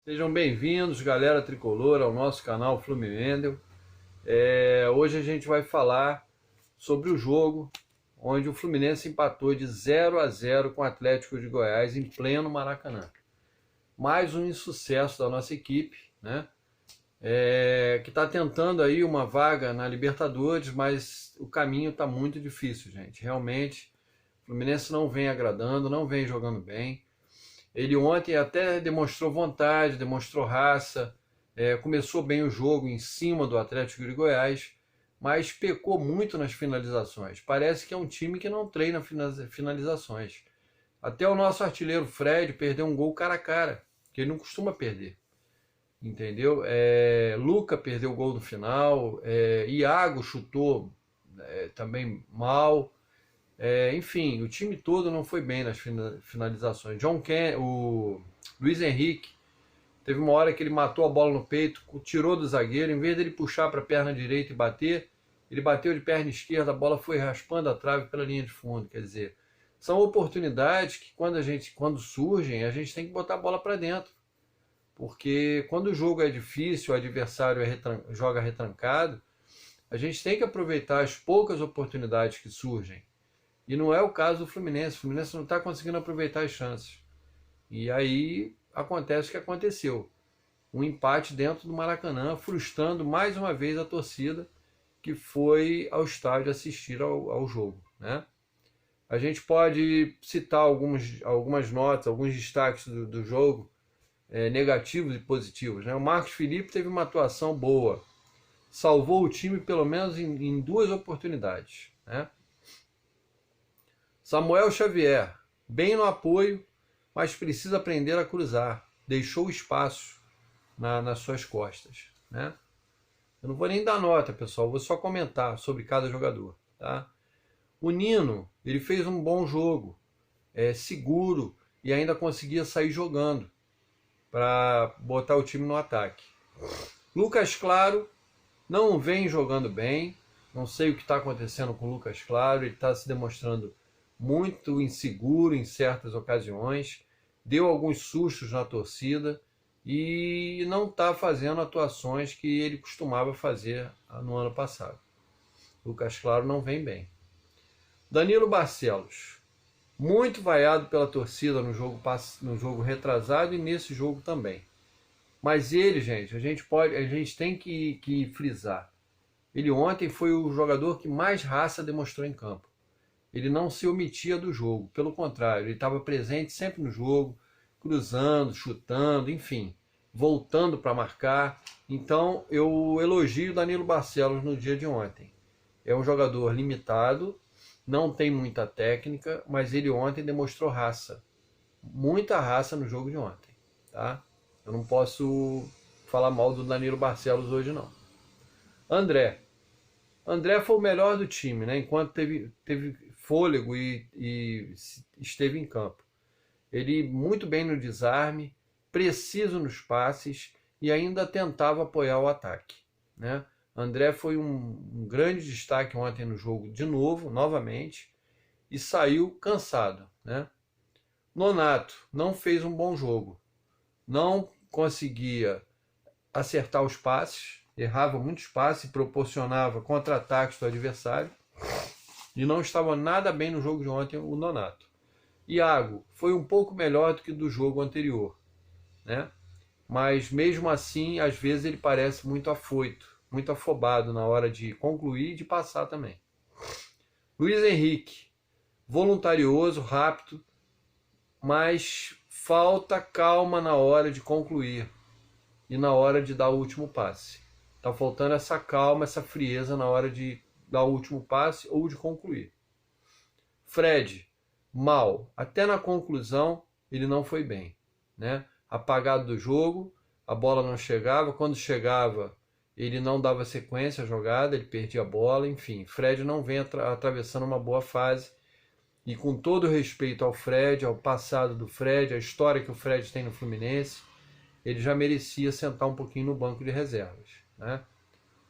Sejam bem-vindos, galera tricolor, ao nosso canal Fluminense. Hoje a gente vai falar sobre o jogo onde o Fluminense empatou de 0-0 com o Atlético de Goiás em pleno Maracanã. Mais um insucesso da nossa equipe, né? Que está tentando aí uma vaga na Libertadores, mas o caminho está muito difícil, gente. Realmente, o Fluminense não vem agradando, não vem jogando bem. Ele ontem até demonstrou vontade, demonstrou raça, começou bem o jogo em cima do Atlético de Goiás, mas pecou muito nas finalizações. Parece que é um time que não treina finalizações. Até o nosso artilheiro Fred perdeu um gol cara a cara, que ele não costuma perder. Entendeu? Luca perdeu o gol no final, Iago chutou também mal. Enfim, o time todo não foi bem nas finalizações. O Luiz Henrique teve uma hora que ele matou a bola no peito, tirou do zagueiro, em vez dele puxar para a perna direita e bater, ele bateu de perna esquerda, a bola foi raspando a trave pela linha de fundo. Quer dizer, são oportunidades que quando surgem, a gente tem que botar a bola para dentro. Porque quando o jogo é difícil, o adversário joga retrancado, a gente tem que aproveitar as poucas oportunidades que surgem. E não é o caso do Fluminense. O Fluminense não está conseguindo aproveitar as chances. E aí acontece o que aconteceu. Um empate dentro do Maracanã, frustrando mais uma vez a torcida que foi ao estádio assistir ao jogo, né? A gente pode citar algumas notas, alguns destaques do jogo, negativos e positivos, né? O Marcos Felipe teve uma atuação boa. Salvou o time pelo menos em duas oportunidades, né? Samuel Xavier, bem no apoio, mas precisa aprender a cruzar. Deixou espaço nas suas costas, né? Eu não vou nem dar nota, pessoal, vou só comentar sobre cada jogador, tá? O Nino, ele fez um bom jogo, seguro, e ainda conseguia sair jogando para botar o time no ataque. Lucas Claro não vem jogando bem, não sei o que está acontecendo com o Lucas Claro, ele está se demonstrando muito inseguro em certas ocasiões, deu alguns sustos na torcida e não está fazendo atuações que ele costumava fazer no ano passado. Lucas Claro não vem bem. Danilo Barcelos, muito vaiado pela torcida no jogo retrasado e nesse jogo também. Mas ele, gente, a gente tem que frisar. Ele ontem foi o jogador que mais raça demonstrou em campo. Ele não se omitia do jogo, pelo contrário, ele estava presente sempre no jogo, cruzando, chutando, enfim, voltando para marcar. Então eu elogio Danilo Barcelos no dia de ontem. É um jogador limitado, não tem muita técnica, mas ele ontem demonstrou raça, muita raça no jogo de ontem, tá? Eu não posso falar mal do Danilo Barcelos hoje não. André foi o melhor do time, né? Enquanto teve fôlego e esteve em campo. Ele muito bem no desarme, preciso nos passes e ainda tentava apoiar o ataque, né? André foi um grande destaque ontem no jogo de novo, novamente, e saiu cansado, né? Nonato não fez um bom jogo, não conseguia acertar os passes, errava muitos passes e proporcionava contra-ataques do adversário. E não estava nada bem no jogo de ontem o Nonato. Iago foi um pouco melhor do que do jogo anterior, né? Mas mesmo assim, às vezes ele parece muito afoito, muito afobado na hora de concluir e de passar também. Luiz Henrique, voluntarioso, rápido, mas falta calma na hora de concluir e na hora de dar o último passe. Está faltando essa calma, essa frieza na hora de dar o último passe ou de concluir. Fred, mal. Até na conclusão ele não foi bem, né? Apagado do jogo, a bola não chegava. Quando chegava, ele não dava sequência à jogada, ele perdia a bola. Enfim, Fred não vem atravessando uma boa fase. E com todo respeito ao Fred, ao passado do Fred, a história que o Fred tem no Fluminense, ele já merecia sentar um pouquinho no banco de reservas, né?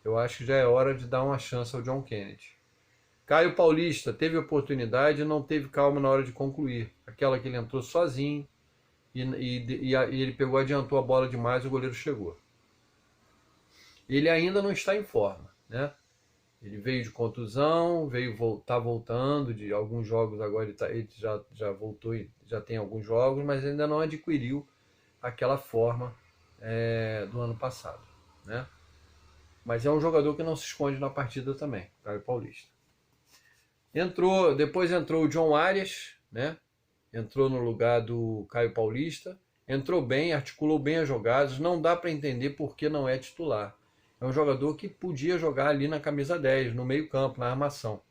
Eu acho que já é hora de dar uma chance ao John Kennedy. Caio Paulista teve oportunidade e não teve calma na hora de concluir. Aquela que ele entrou sozinho e ele pegou, adiantou a bola demais, o goleiro chegou. Ele ainda não está em forma, né? Ele veio de contusão, tá voltando de alguns jogos agora, ele já voltou, já tem alguns jogos, mas ainda não adquiriu aquela forma do ano passado, né? Mas é um jogador que não se esconde na partida também, Caio Paulista. Depois entrou o John Arias, né? Entrou no lugar do Caio Paulista, entrou bem, articulou bem as jogadas, não dá para entender por que não é titular. É um jogador que podia jogar ali na camisa 10, no meio campo, na armação.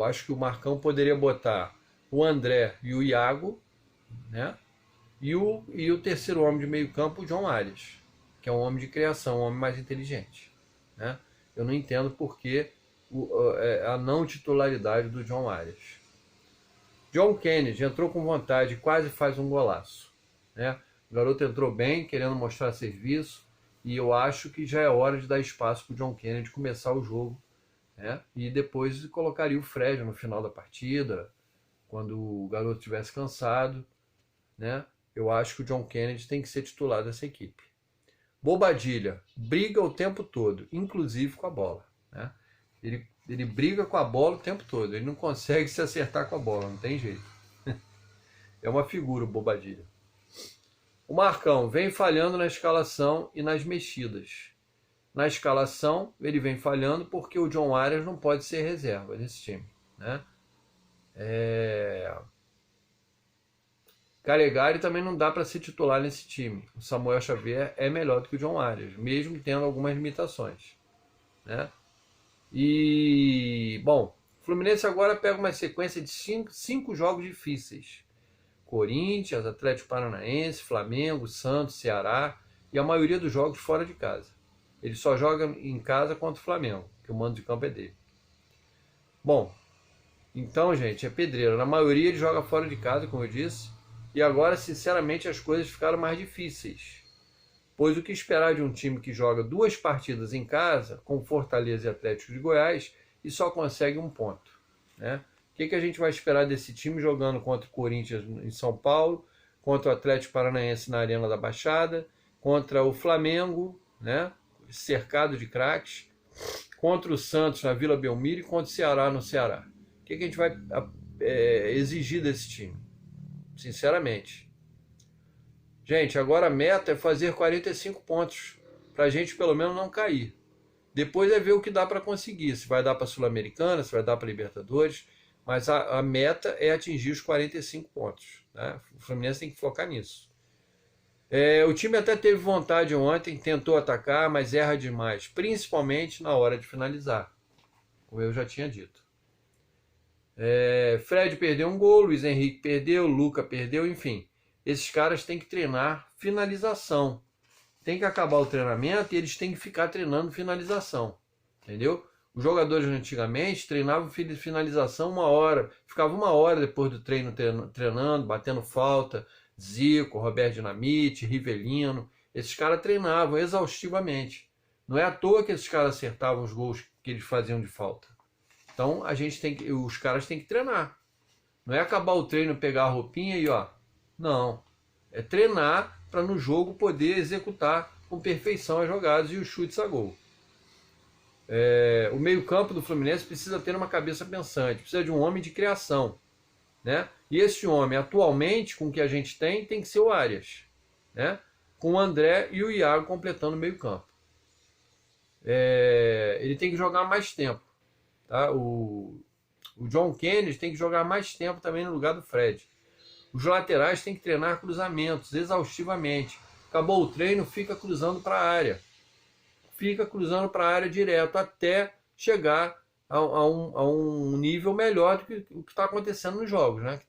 Acho que o Marcão poderia botar o André e o Iago, né? E o terceiro homem de meio campo, o John Arias, que é um homem de criação, um homem mais inteligente, né? Eu não entendo por que a não titularidade do John Arias. John Kennedy entrou com vontade, quase faz um golaço, né? O garoto entrou bem, querendo mostrar serviço, e eu acho que já é hora de dar espaço para o John Kennedy começar o jogo, né? E depois colocaria o Fred no final da partida, quando o garoto estivesse cansado, né? Eu acho que o John Kennedy tem que ser titular dessa equipe. Bobadilha briga o tempo todo, inclusive com a bola, né? Ele briga com a bola o tempo todo, ele não consegue se acertar com a bola, não tem jeito. É uma figura o Bobadilha. O Marcão vem falhando na escalação e nas mexidas. Na escalação, ele vem falhando porque o John Arias não pode ser reserva nesse time, né? Calegari também não dá para ser titular nesse time. O Samuel Xavier é melhor do que o John Arias, mesmo tendo algumas limitações, né? E, bom, o Fluminense agora pega uma sequência de cinco jogos difíceis. Corinthians, Atlético Paranaense, Flamengo, Santos, Ceará e a maioria dos jogos fora de casa. Ele só joga em casa contra o Flamengo, que o mando de campo é dele. Bom, então, gente, é pedreira. Na maioria ele joga fora de casa, como eu disse, e agora, sinceramente, as coisas ficaram mais difíceis. Pois o que esperar de um time que joga 2 partidas em casa, com Fortaleza e Atlético de Goiás, e só consegue 1 ponto, né? O que a gente vai esperar desse time jogando contra o Corinthians em São Paulo, contra o Atlético Paranaense na Arena da Baixada, contra o Flamengo, né, cercado de craques, contra o Santos na Vila Belmiro e contra o Ceará no Ceará? O que a gente vai exigir desse time? Sinceramente. Gente, agora a meta é fazer 45 pontos, para a gente pelo menos não cair. Depois é ver o que dá para conseguir, se vai dar para a Sul-Americana, se vai dar para a Libertadores, mas a meta é atingir os 45 pontos, né? O Fluminense tem que focar nisso. O time até teve vontade ontem, tentou atacar, mas erra demais, principalmente na hora de finalizar, como eu já tinha dito. Fred perdeu um gol, Luiz Henrique perdeu, Luca perdeu, enfim. Esses caras têm que treinar finalização. Tem que acabar o treinamento e eles têm que ficar treinando finalização, entendeu? Os jogadores antigamente treinavam finalização 1 hora, ficava 1 hora depois do treino treinando, batendo falta. Zico, Roberto Dinamite, Rivelino, esses caras treinavam exaustivamente. Não é à toa que esses caras acertavam os gols que eles faziam de falta. Então os caras têm que treinar. Não é acabar o treino, pegar a roupinha e ó. Não. É treinar para no jogo poder executar com perfeição as jogadas e os chutes a gol. O meio-campo do Fluminense precisa ter uma cabeça pensante, precisa de um homem de criação, né? E esse homem, atualmente, com o que a gente tem que ser o Arias, né? Com o André e o Iago completando o meio-campo. Ele tem que jogar mais tempo, tá? O John Kennedy tem que jogar mais tempo também no lugar do Fred. Os laterais têm que treinar cruzamentos exaustivamente. Acabou o treino, fica cruzando para a área. Fica cruzando para a área direto até chegar a um nível melhor do que o que está acontecendo nos jogos, né? Que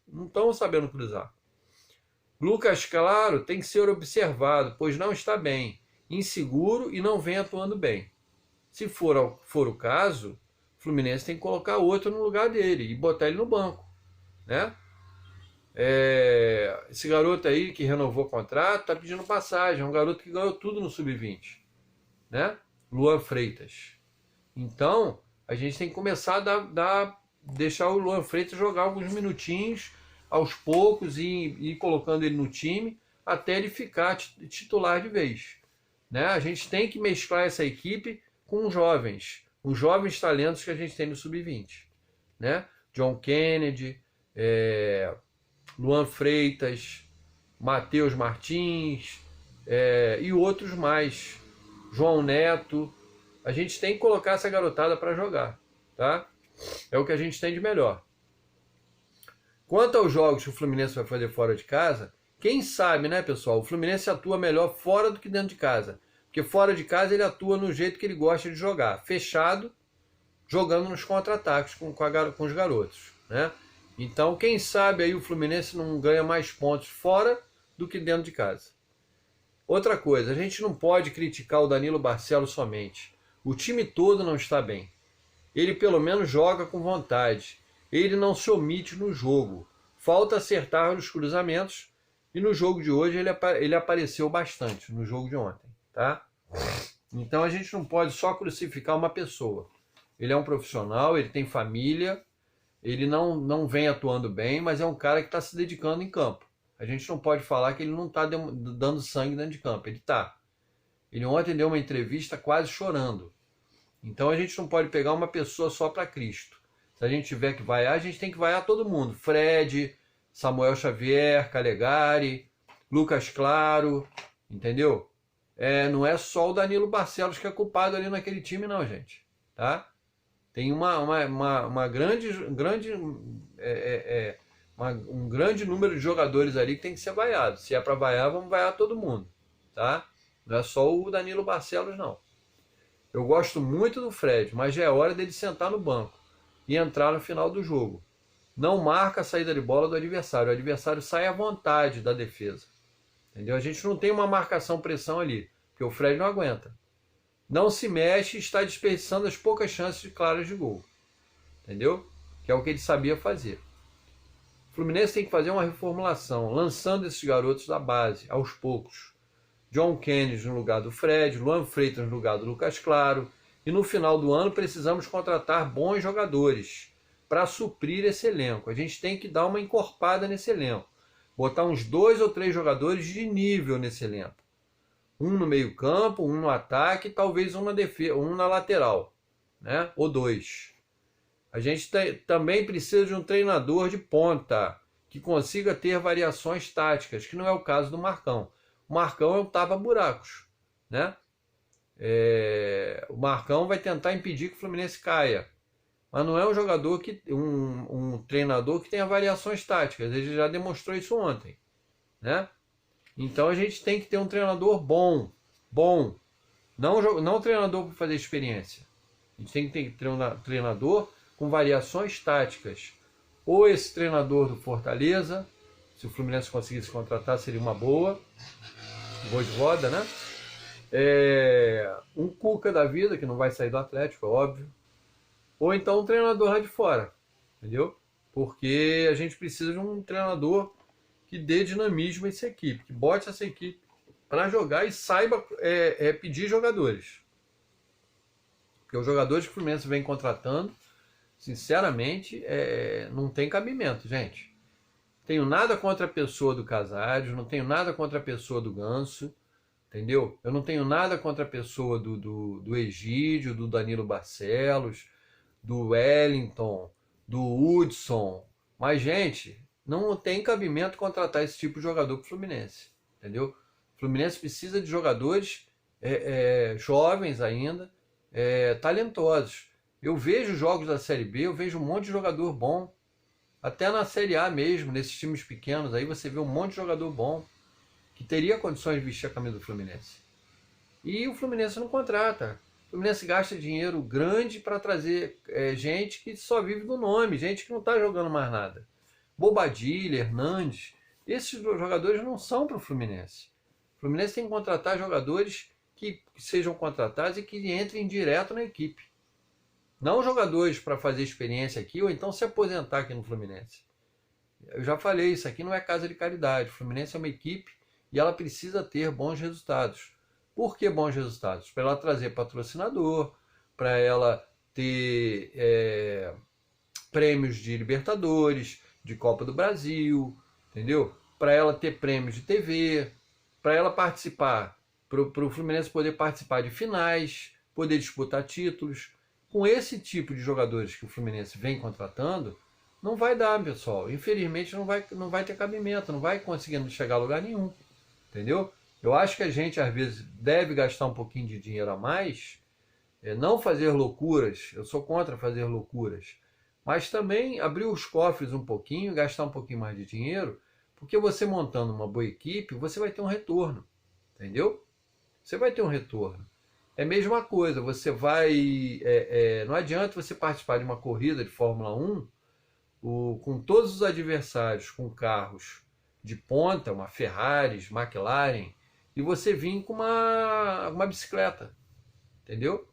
não estão sabendo cruzar. Lucas Claro tem que ser observado, pois não está bem, inseguro e não vem atuando bem. Se for o caso, o Fluminense tem que colocar outro no lugar dele e botar ele no banco, né? Esse garoto aí que renovou o contrato está pedindo passagem, é um garoto que ganhou tudo no Sub-20, né? Luan Freitas. Então a gente tem que começar a deixar o Luan Freitas jogar alguns minutinhos aos poucos e colocando ele no time até ele ficar titular de vez. Né? A gente tem que mesclar essa equipe com os jovens talentos que a gente tem no Sub-20. Né? John Kennedy, Luan Freitas, Matheus Martins e outros mais. João Neto. A gente tem que colocar essa garotada para jogar. Tá? É o que a gente tem de melhor. Quanto aos jogos que o Fluminense vai fazer fora de casa, quem sabe, né, pessoal? O Fluminense atua melhor fora do que dentro de casa. Porque fora de casa ele atua no jeito que ele gosta de jogar. Fechado, jogando nos contra-ataques com os garotos. Né? Então, quem sabe aí o Fluminense não ganha mais pontos fora do que dentro de casa. Outra coisa, a gente não pode criticar o Danilo Barcelos somente. O time todo não está bem. Ele pelo menos joga com vontade. Ele não se omite no jogo. Falta acertar os cruzamentos. E no jogo de hoje ele apareceu bastante, no jogo de ontem. Tá? Então a gente não pode só crucificar uma pessoa. Ele é um profissional, ele tem família, ele não vem atuando bem, mas é um cara que está se dedicando em campo. A gente não pode falar que ele não está dando sangue dentro de campo. Ele está. Ele ontem deu uma entrevista quase chorando. Então a gente não pode pegar uma pessoa só para Cristo. Se a gente tiver que vaiar, a gente tem que vaiar todo mundo. Fred, Samuel Xavier, Calegari, Lucas Claro, entendeu? Não é só o Danilo Barcelos que é culpado ali naquele time não, gente. Tá? Tem um grande número de jogadores ali que tem que ser vaiado. Se é para vaiar, vamos vaiar todo mundo. Tá? Não é só o Danilo Barcelos, não. Eu gosto muito do Fred, mas já é hora dele sentar no banco e entrar no final do jogo. Não marca a saída de bola do adversário. O adversário sai à vontade da defesa. Entendeu? A gente não tem uma marcação-pressão ali, porque o Fred não aguenta. Não se mexe e está desperdiçando as poucas chances claras de gol. Entendeu? Que é o que ele sabia fazer. O Fluminense tem que fazer uma reformulação, lançando esses garotos da base, aos poucos. John Kennedy no lugar do Fred, Luan Freitas no lugar do Lucas Claro. E no final do ano precisamos contratar bons jogadores para suprir esse elenco. A gente tem que dar uma encorpada nesse elenco. Botar uns 2 ou 3 jogadores de nível nesse elenco. Um no meio campo, um no ataque, talvez um na defesa, um na lateral. Né? Ou 2. A gente também precisa de um treinador de ponta que consiga ter variações táticas, que não é o caso do Marcão. O Marcão é um tapa-buracos. Né? O Marcão vai tentar impedir que o Fluminense caia. Mas não é um jogador um treinador que tenha variações táticas. Ele já demonstrou isso ontem. Né? Então a gente tem que ter um treinador bom. Não um treinador para fazer experiência. A gente tem que ter um treinador com variações táticas. Ou esse treinador do Fortaleza, se o Fluminense conseguisse contratar, seria uma boa. Voivoda, né? Um Cuca da vida, que não vai sair do Atlético, é óbvio. Ou então um treinador lá de fora, entendeu? Porque a gente precisa de um treinador que dê dinamismo a essa equipe, que bote essa equipe para jogar e saiba pedir jogadores. Porque os jogadores que o Fluminense vem contratando, sinceramente, não tem cabimento, gente. Tenho nada contra a pessoa do Casares, não tenho nada contra a pessoa do Ganso, entendeu? Eu não tenho nada contra a pessoa do Egídio, do Danilo Barcelos, do Wellington, do Hudson. Mas, gente, não tem cabimento contratar esse tipo de jogador para o Fluminense, entendeu? O Fluminense precisa de jogadores jovens ainda, talentosos. Eu vejo jogos da Série B, eu vejo um monte de jogador bom. Até na Série A mesmo, nesses times pequenos, aí você vê um monte de jogador bom que teria condições de vestir a camisa do Fluminense. E o Fluminense não contrata. O Fluminense gasta dinheiro grande para trazer gente que só vive do nome, gente que não está jogando mais nada. Bobadilha, Hernandes, esses jogadores não são para o Fluminense. O Fluminense tem que contratar jogadores que sejam contratados e que entrem direto na equipe. Não jogadores para fazer experiência aqui ou então se aposentar aqui no Fluminense. Eu já falei, isso aqui não é casa de caridade. O Fluminense é uma equipe e ela precisa ter bons resultados. Por que bons resultados? Para ela trazer patrocinador, para ela ter prêmios de Libertadores, de Copa do Brasil, entendeu? Para ela ter prêmios de TV, para ela participar, para o Fluminense poder participar de finais, poder disputar títulos. Com esse tipo de jogadores que o Fluminense vem contratando, não vai dar, pessoal. Infelizmente não vai ter cabimento, não vai conseguindo chegar a lugar nenhum, entendeu? Eu acho que a gente, às vezes, deve gastar um pouquinho de dinheiro a mais, não fazer loucuras, eu sou contra fazer loucuras, mas também abrir os cofres um pouquinho, gastar um pouquinho mais de dinheiro, porque você montando uma boa equipe, você vai ter um retorno, entendeu? Você vai ter um retorno. É a mesma coisa, você vai... não adianta você participar de uma corrida de Fórmula 1 com todos os adversários com carros de ponta, uma Ferrari, McLaren, e você vir com uma bicicleta, entendeu?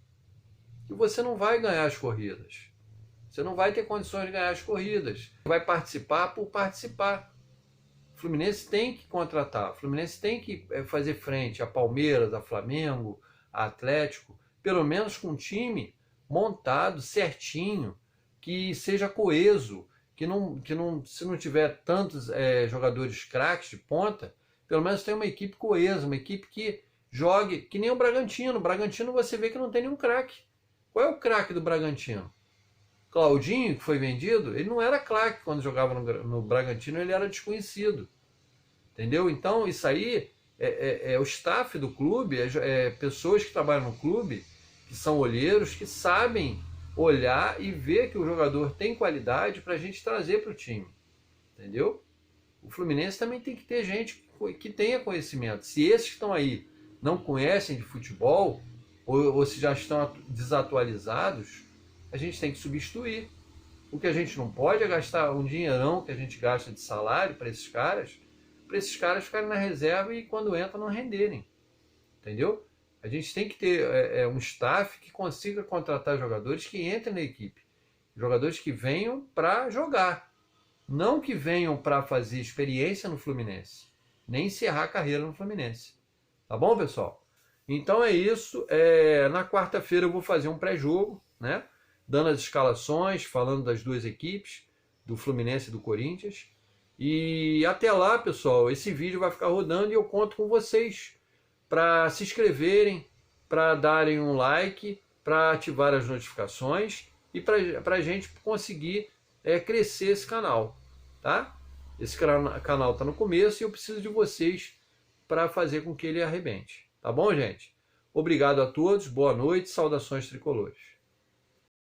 E você não vai ganhar as corridas. Você não vai ter condições de ganhar as corridas. Você vai participar por participar. O Fluminense tem que contratar. O Fluminense tem que fazer frente a Palmeiras, a Flamengo, a Atlético, pelo menos com um time montado certinho, que seja coeso, que se não tiver tantos jogadores craques de ponta, pelo menos tenha uma equipe coesa, uma equipe que jogue, que nem o Bragantino. O Bragantino você vê que não tem nenhum craque. Qual é o craque do Bragantino? Claudinho, que foi vendido, ele não era craque quando jogava no Bragantino, ele era desconhecido. Entendeu? Então, isso aí é o staff do clube, pessoas que trabalham no clube, que são olheiros, que sabem olhar e ver que o jogador tem qualidade para a gente trazer para o time. Entendeu? O Fluminense também tem que ter gente que tenha conhecimento. Se esses que estão aí não conhecem de futebol, ou se já estão desatualizados, a gente tem que substituir. O que a gente não pode é gastar um dinheirão que a gente gasta de salário para esses caras ficarem na reserva e quando entram não renderem. Entendeu? A gente tem que ter um staff que consiga contratar jogadores que entrem na equipe. Jogadores que venham para jogar. Não que venham para fazer experiência no Fluminense. Nem encerrar a carreira no Fluminense. Tá bom, pessoal? Então é isso. Na quarta-feira eu vou fazer um pré-jogo, né? Dando as escalações, falando das duas equipes, do Fluminense e do Corinthians. E até lá, pessoal, esse vídeo vai ficar rodando e eu conto com vocês para se inscreverem, para darem um like, para ativar as notificações e para a gente conseguir crescer esse canal, tá? Esse canal está no começo e eu preciso de vocês para fazer com que ele arrebente. Tá bom, gente? Obrigado a todos, boa noite, saudações tricolores.